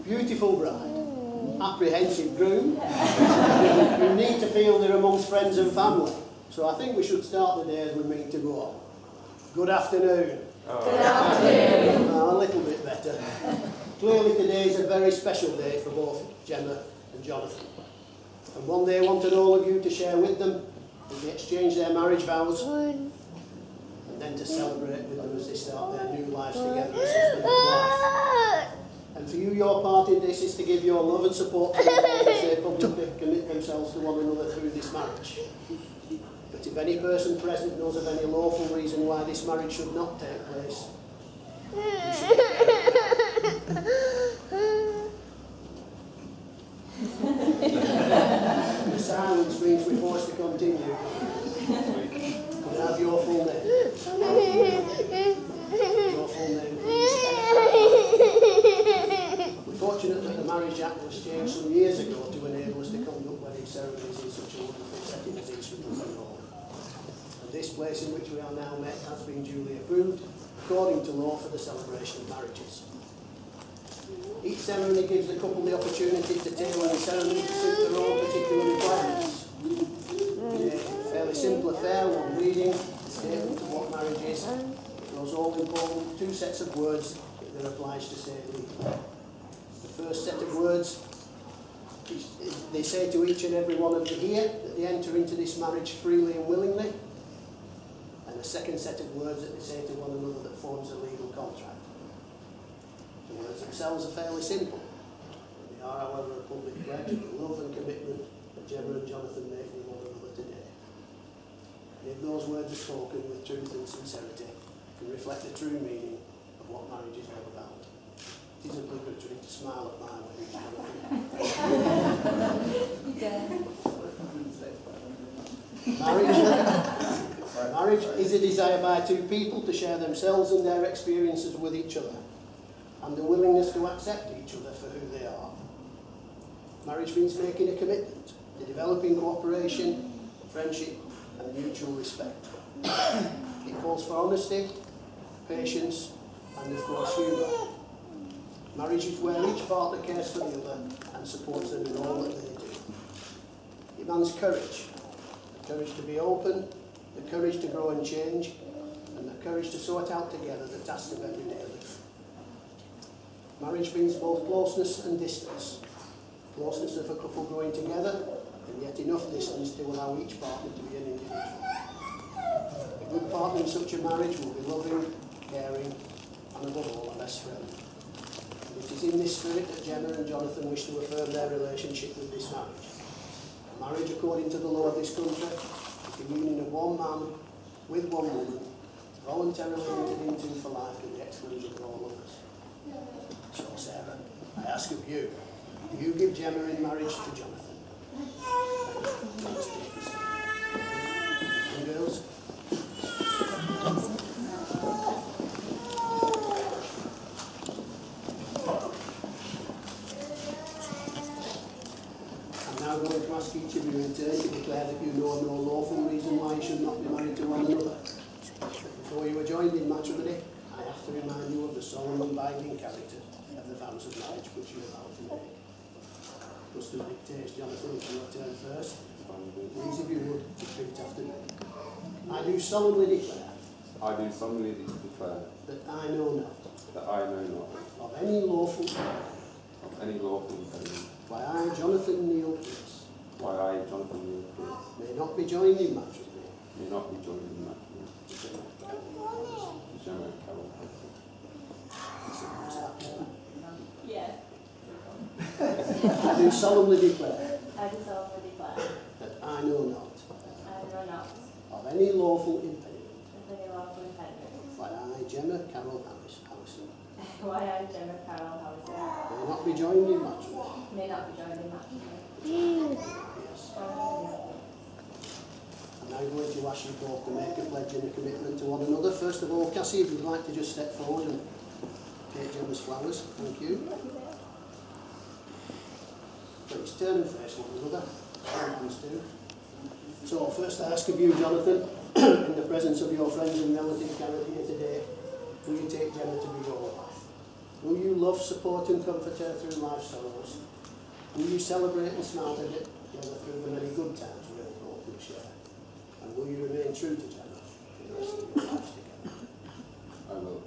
Beautiful bride, apprehensive groom. You need to feel they're amongst friends and family. So I think we should start the day as we mean to go on. Good afternoon. Good afternoon. A little bit better. Clearly today is a very special day for both Gemma and Jonathan. And one day I wanted all of you to share with them as they exchange their marriage vows and then to celebrate with them as they start their new lives together as husband and wife. And for you, your part in this is to give your love and support to them as they publicly commit themselves to one another through this marriage. But if any person present knows of any lawful reason why this marriage should not take place, you should the silence means we're forced to continue. Can I have your full name? Your full name, please. We're fortunate that the Marriage Act was changed some years ago to enable us to conduct wedding ceremonies in such a wonderful setting as East Riddlesden Hall. And this place in which we are now met has been duly approved according to law for the celebration of marriages. Each ceremony gives the couple the opportunity to tailor the ceremony to suit their own particular requirements. A fairly simple affair, one reading, a statement of what marriage is, those all-important two sets of words that they're obliged to say legally. The first set of words, they say to each and every one of you here that they enter into this marriage freely and willingly, and the second set of words that they say to one another that forms a legal contract. The words themselves are fairly simple. They are, however, a public pledge of the love and commitment that Gemma and Jonathan make with one another today. And if those words are spoken with truth and sincerity, can reflect the true meaning of what marriage is all about. It is obligatory to smile at my wedding, Marriage is a desire by two people to share themselves and their experiences with each other, and the willingness to accept each other for who they are. Marriage means making a commitment to developing cooperation, friendship, and mutual respect. It calls for honesty, patience, and of course humour. Marriage is where each partner cares for the other and supports them in all that they do. It demands courage. The courage to be open, the courage to grow and change, and the courage to sort out together the tasks of everyday life. Marriage brings both closeness and distance. Closeness of a couple growing together, and yet enough distance to allow each partner to be an individual. A good partner in such a marriage will be loving, caring, and above all, a best friend. And it is in this spirit that Gemma and Jonathan wish to affirm their relationship with this marriage. A marriage, according to the law of this country, is the union of one man with one woman, voluntarily entered into for life to the exclusion of all others. So, Sarah, I ask of you, do you give Gemma in marriage to Jonathan? And girls? I'm now going to ask each of you in turn to declare that you know no lawful reason why you should not be married to one another. Before you are joined in matrimony, I have to remind you of the solemn and binding character of the vows of marriage which you are about to make. Custom dictates, Jonathan, it's your turn first. Please, if you would, repeat after me. I do solemnly declare. I do solemnly declare. That I know not. That I know not. Of any lawful. Of any lawful impediment. By I, Jonathan Neil Pierce. By I, Jonathan Pierce, may not be joined in matrimony may not be joined in matrimony with Gemma Carol Pierce. Yeah. I do solemnly declare I do solemnly declare that I know not I know not of any lawful impediment of any lawful impediment why I, Gemma Carol Harrison, why I, Gemma Carol Howison, may not be joined in matrimony. may not be joined in matrimony. Yes. I'm now going to ask you both to make a pledge and a commitment to one another. First of all, Cassie, if you'd like to just step forward and take Gemma's flowers. Thank you. Please turn and face one another. Please do. So first I ask of you, Jonathan, in the presence of your friends and relatives gathered here today, will you take Gemma to be your wife? Will you love, support and comfort her through life's sorrows? Will you celebrate and smile together through the many good times we both will share? And will you remain true to Gemma for the rest of your lives together? I will.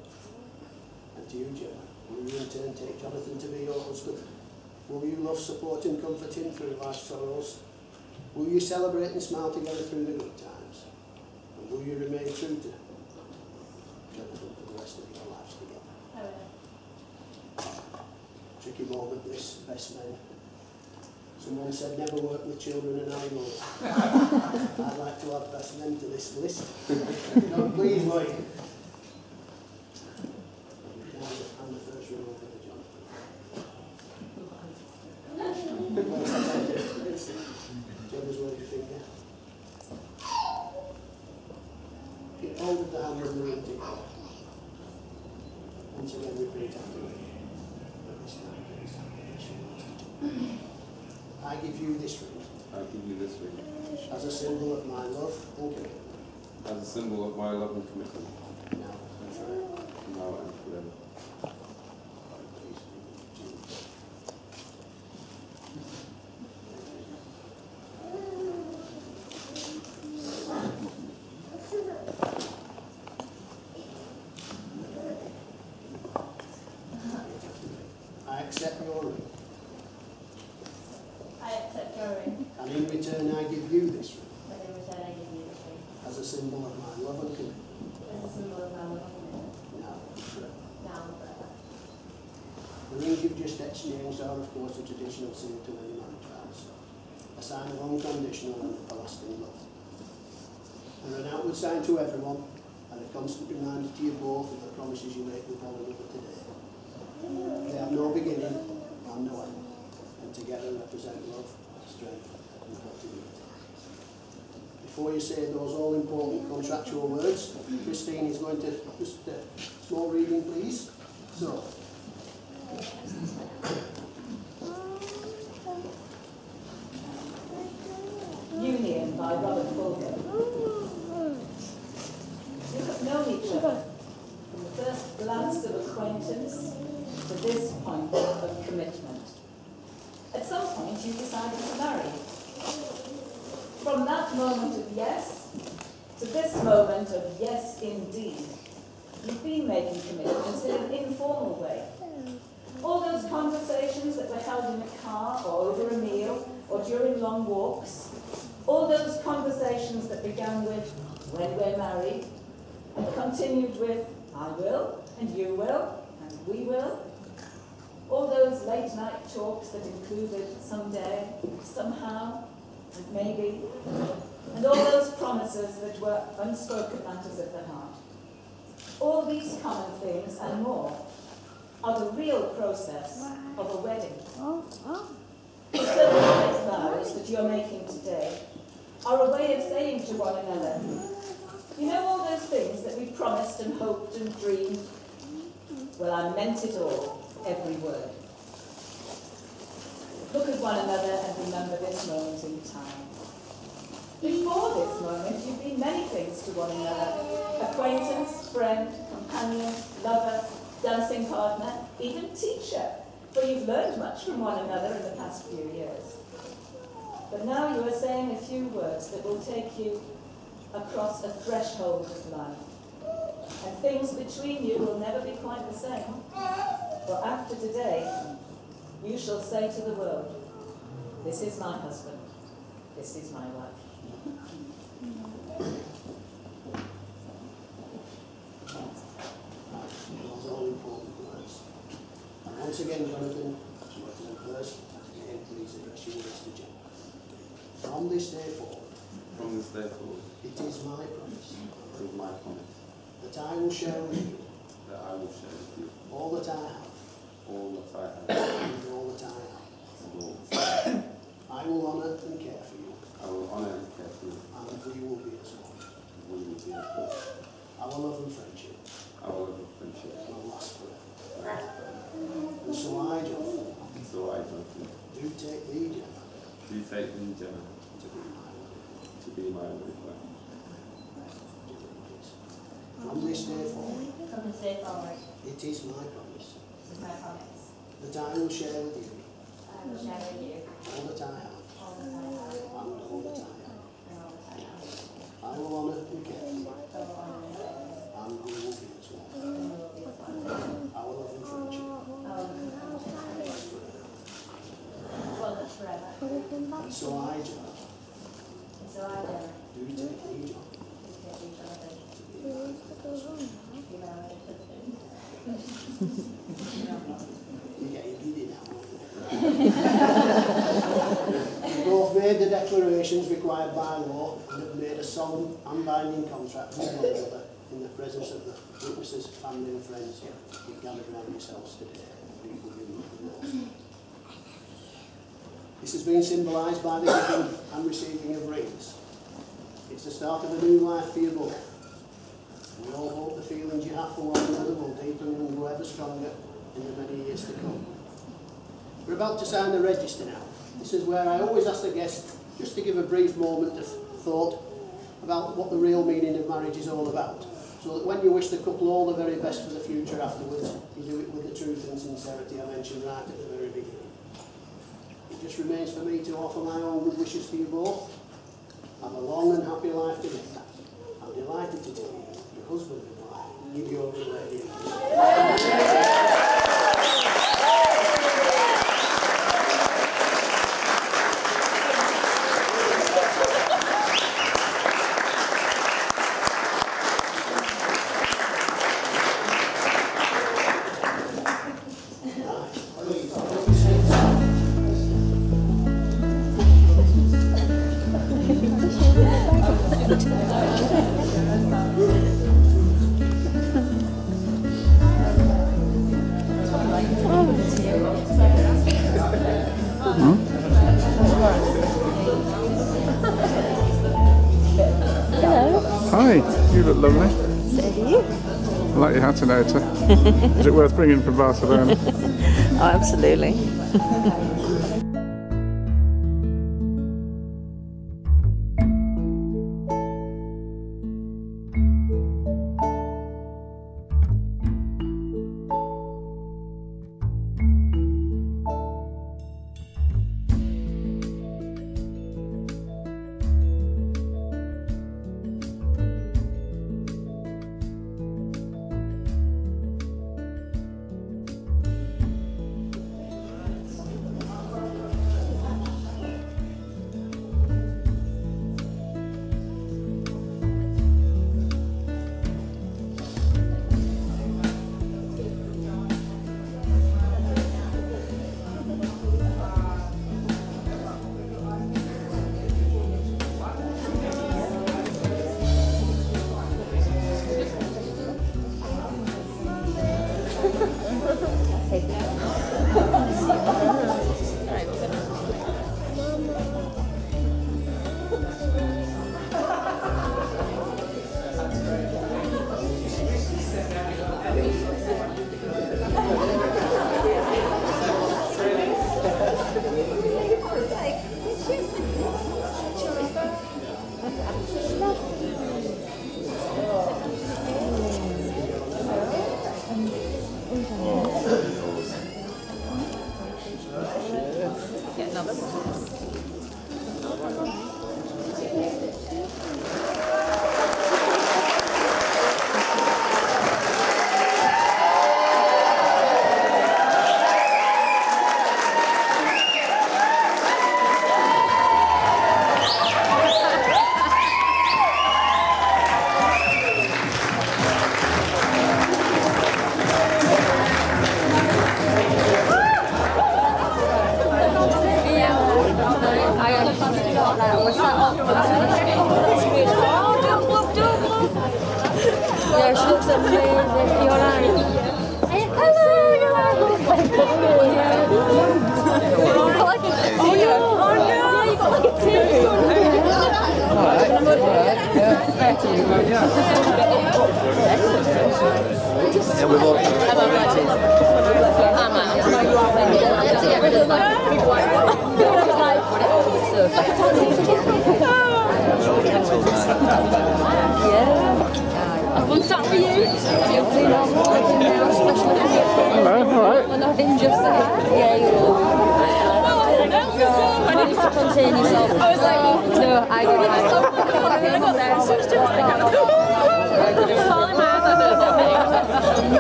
And to you, Gemma, will you in turn take Jonathan to be your husband? Will you love, support and comfort him through life's sorrows? Will you celebrate and smile together through the good times? And will you remain true to Jonathan for the rest of your lives together? I will. Tricky moment, this, best men. Someone said never work with children and animals. I'd like to add best men to this list. No, please, Lloyd. I'm the first one over to Jonathan. Jonathan's wave your finger. Get hold of the hand of the ring together. Once again, repeat after me. I give you this ring I give you this ring as a symbol of my love and commitment. as a symbol of my love and commitment, Now and forever. now and forever. Please be with you. I accept your ring, I accept your ring, and in return I give you this ring and in return I give you this ring as a symbol of my love and commitment. as a symbol of my love and commitment, Now and forever. now and forever. The rings you've just exchanged are, of course, a traditional seal to many marriage vows, a sign of unconditional and everlasting love. They're an outward sign to everyone, and a constant reminder to you both of the promises you make with one another today. They have no beginning and no end, and together represent love, strength, and continuity. Before you say those all-important contractual words, Christine is going to just small reading, please. So. Union by Robert Fulger. You have known each other from the first glance of acquaintance to this point of commitment. At some point you decided to marry. From that moment of yes to this moment of yes indeed, you've been making commitments in an informal way. All those conversations that were held in a car or over a meal or during long walks, all those conversations that began with, when we're married, and continued with, I will, and you will, and we will. All those late night talks that included someday, somehow, and maybe, and all those promises that were unspoken matters of the heart. All these common things and more are the real process of a wedding. The celebrated vows that you're making today are a way of saying to one another, you know all those things that we promised and hoped and dreamed? Well, I meant it all, every word. Look at one another and remember this moment in time. Before this moment, you've been many things to one another. Acquaintance, friend, companion, lover, dancing partner, even teacher, for you've learned much from one another in the past few years. But now you are saying a few words that will take you across a threshold of life. And things between you will never be quite the same. For after today, you shall say to the world, this is my husband, This is my wife. Those are all important words. And once again, Jonathan, you have to go first. Again, please address your words to Gemma. From this day forward, From this day forward, it is my promise it is my promise that I will share with you that I will share with you all that I have all that I have and all that I am. and all that I have. I will honour and care for you, I will honour and care for you, and we will be as one. and we will be as one. Our love and friendship Our love and friendship will last forever. will last forever. And so I, Jonathan, So I, Jonathan, do take thee, Gemma, do take thee, Gemma, to be my wife. to be my wife. From this day forward, From this day forward, it is my promise this is my promise. that I will share with you I will share with you all that I have all that I have and all that I am. and all that I am. I will honour and care for you, So will honor and care for you, and we will be as one. and we will be as one. Our love and friendship Our love and friendship will last forever. will last forever. And so I, Gemma, And so I, Gemma, do take thee, John, do take thee, Jonathan, to be my husband. to be my wedded husband. You're getting giddy now, aren't you? We both made the declarations required by law and have made a solemn and binding contract with one another in the presence of the witnesses, family and friends who gathered around yourselves today. People who know. This has been symbolised by the giving and receiving of rings. It's the start of a new life for you both. We all hope the feelings you have for one another will deepen and grow ever stronger in the many years to come. We're about to sign the register now. This is where I always ask the guest just to give a brief moment of thought about what the real meaning of marriage is all about, so that when you wish the couple all the very best for the future afterwards, you do it with the truth and sincerity I mentioned right at the very beginning. It just remains for me to offer my own good wishes to you both. Have a long and happy life together. I'm delighted to tell you, your husband and wife, give your good lady. Hi, you look lovely. So do you? I like your hat, Anota. Is it worth bringing from Barcelona? Oh, absolutely. Yeah, she looks amazing. You're right. Hello, you're right. Oh, no. Yeah, you got like a tear. Yeah, we've all... One sat for you. Hello, all right. Well, nothing, just yeah, you will. You need to contain yourself. I was like, no, I don't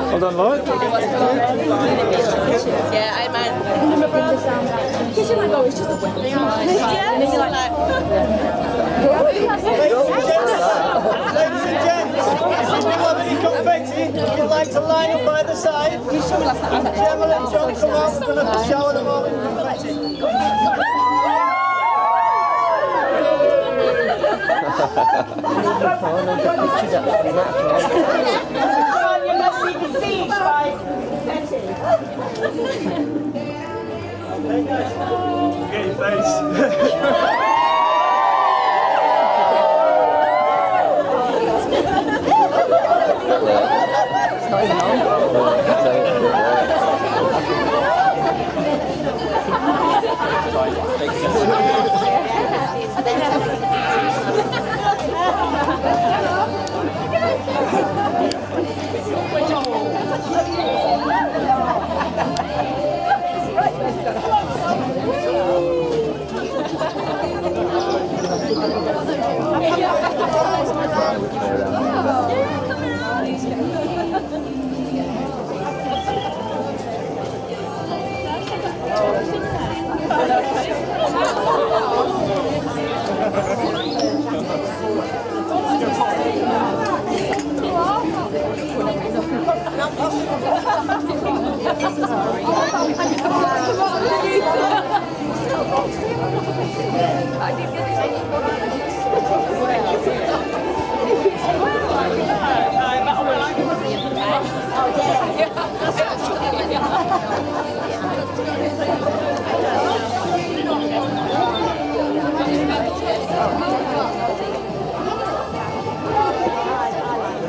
Well done, Lloyd. Yeah, I might. Because you're like, oh, it's just a weapon. Yeah, and then you're like, Ladies and gents, if you have any confetti, you'd like to line up by the side. Gemma and John come out, we're going to shower them all in confetti. You must be besieged by confetti. Get your face.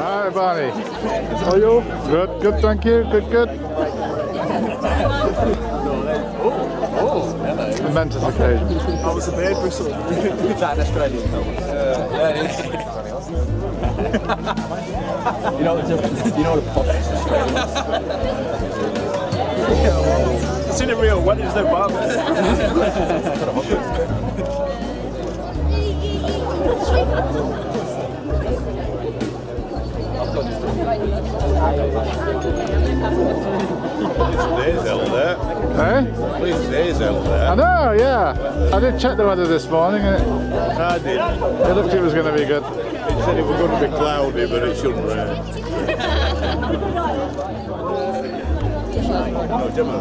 Hi, Barney. How are you? Good, good, thank you. Good, good. Momentous occasion. I was a bear bristle. Is that an Australian film? Yeah, it is. You know the posh Australians. It's in a real one, there's no barbers. There's hell there. Eh? At least there's hell I there. know, yeah. I did check the weather this morning and I did. it looked like it was going to be good. It said it was going to be cloudy, but it shouldn't rain. No, Gemma.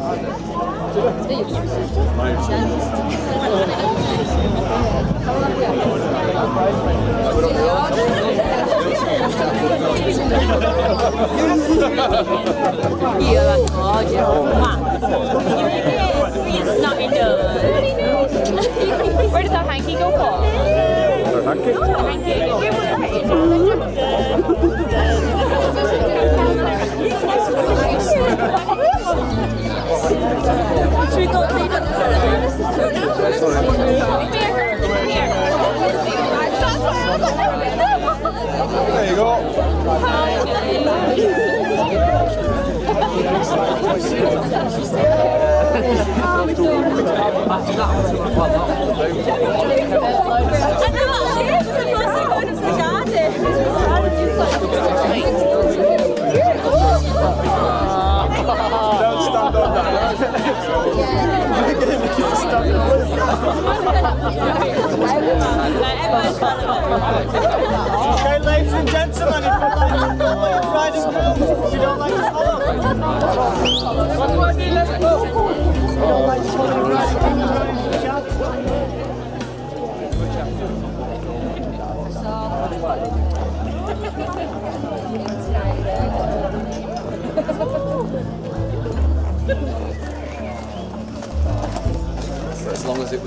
It's not in the... Where does that hanky go for? Should we go leave it? There you go. Don't stand on that. Okay, ladies and gentlemen, if you'd like to follow your bride and groom, if you don't like to follow, if you don't like to follow your bride and groom,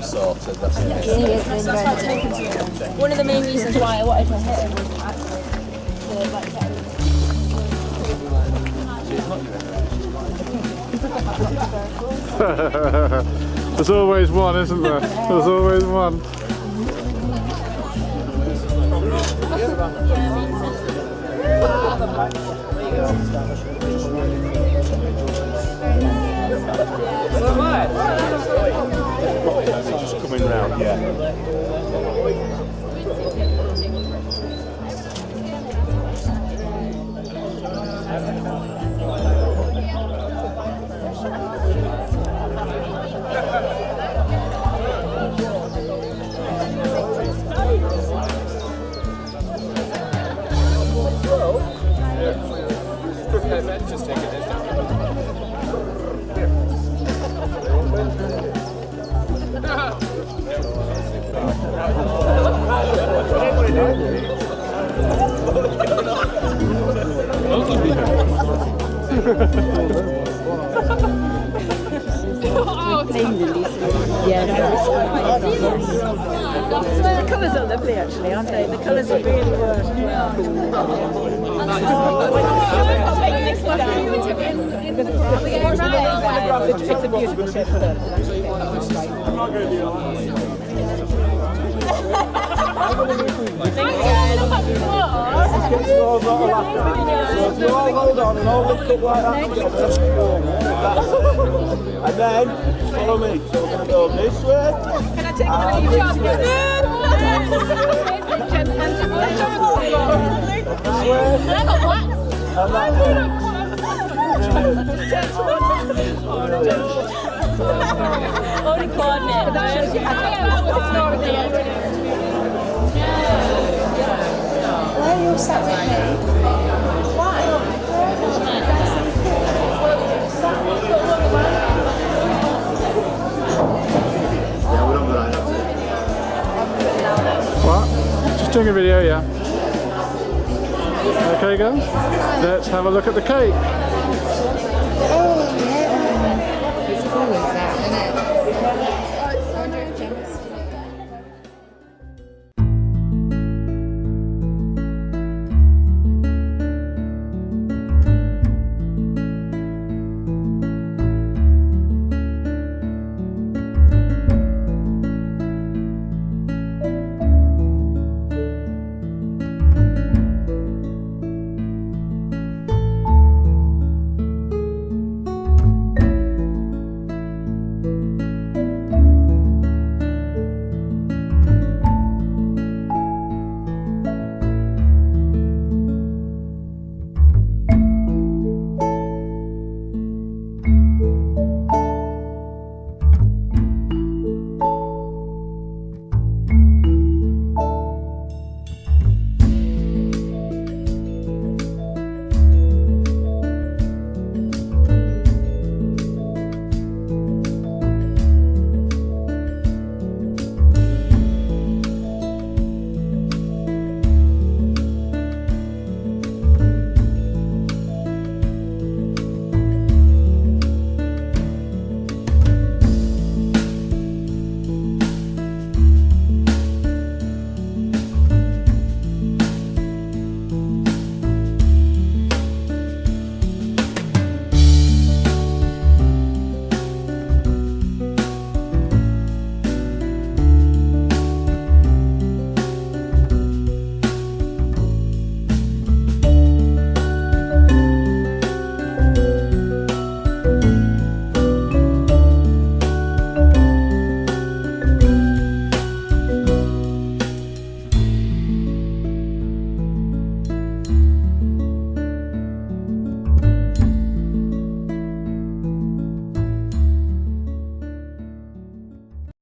was sorted. That's it. One of the main reasons why I wanted to hit him was actually to like get him. There's always one, isn't there? There's always one. Just coming round, yeah. Just take it. The colours are lovely actually, aren't they? The colours are really good. It's a beautiful ship. So if you all hold on and all lift up like that together. And then follow me. So we're going to go this way. Can I take a picture? I got what? And that way. Only coordinate. Why are you sat with me? What? Just doing a video, yeah. Okay, girls? Let's have a look at the cake. Oh, yeah. It's cool,